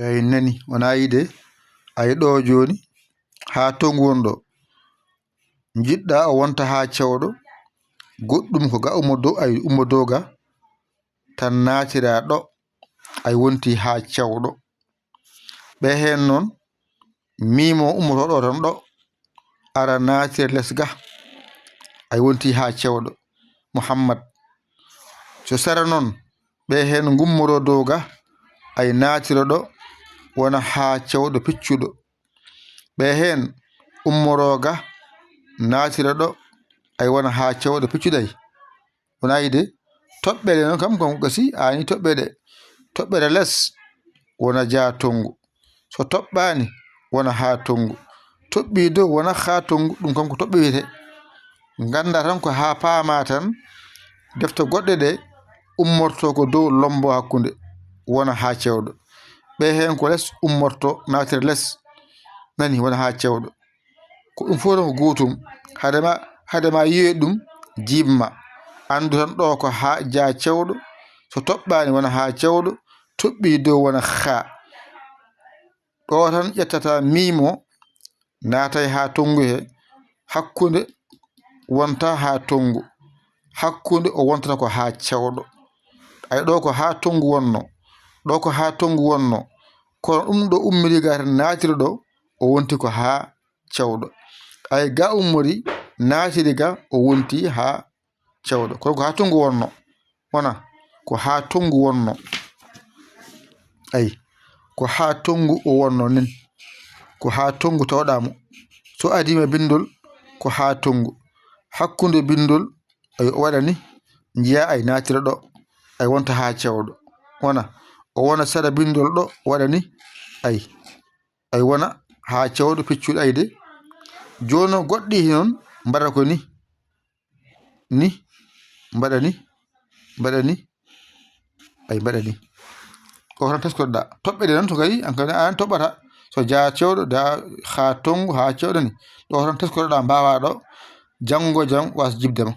eyyi nani wona yide ayi ɗo joni ha tongu wonɗo jiɗɗa o wonta ha cewɗo goɗɗum ko ga ummo dow ay ummo dow ga tan natira ɗo ay wonti ha cewɗo ɓe hen noon mimo ummotoɗo tan ɗo ara natira less ga ay wonti ha cewɗo Muhammad so sara noon ɓe hen gummoro dow ga ay natira ɗo wona ha cewɗo piccuɗo ɓe hen ummoroga natira ɗo ay wona ha cewɗo piccuɗay wona yide toɓɓere noon kam kon gasi ani toɓɓere less wona ja tongu so toɓɓani wona ha tongu toɓɓi dow wona ha tongu ɗum kam ko toɓɓe wiyete ganda tan ko ha paama tan defte goɗɗe ɗe ummorto ko dow lombo hakkude wona ha cewɗo ɓe hen ko less ummorto natira less nani wona ha cewɗo ko ɗum fof ko gotum hadema yiyoy ɗum jibma andu tan ɗo ko ha ja cewɗo so toɓɓani wona ha cewɗo toɓɓi dow wona ha ɗo tan ƴettata mimo natay ha tongu he hakkude wonta ha tongu hakkude o wontata ko ha cewɗo ay ɗo ko ha tongu wonno ɗo ko ha tongu wonno kono ɗum ɗo ummiri ga tan natira ɗo o wonti ko ha cewɗo ay ga ummori natiri ga o wonti ha cewɗo kono ko ha tongu wonno wona ko ha tongu wonno ay ko ha tongu o wonno nin ko ha tongu tawɗamo so adima bindol ko ha tongu hakkude bindol ay o waɗani jiya ay natira ɗo ay wonta ha cewɗo wona o wona sara bindol ɗo waɗani ay wona ha cewɗo piccuɗo ayde joni goɗɗi noon mbaɗa ko ni mbaɗani ay mbaɗani ko tan teskotoɗa toɓɓere noon to kadi an toɓɓata so ja cewɗo da ha tongu ha cewɗo ni ɗo tan teskotoɗa mbawa ɗo janggo e jaam wasa jibdema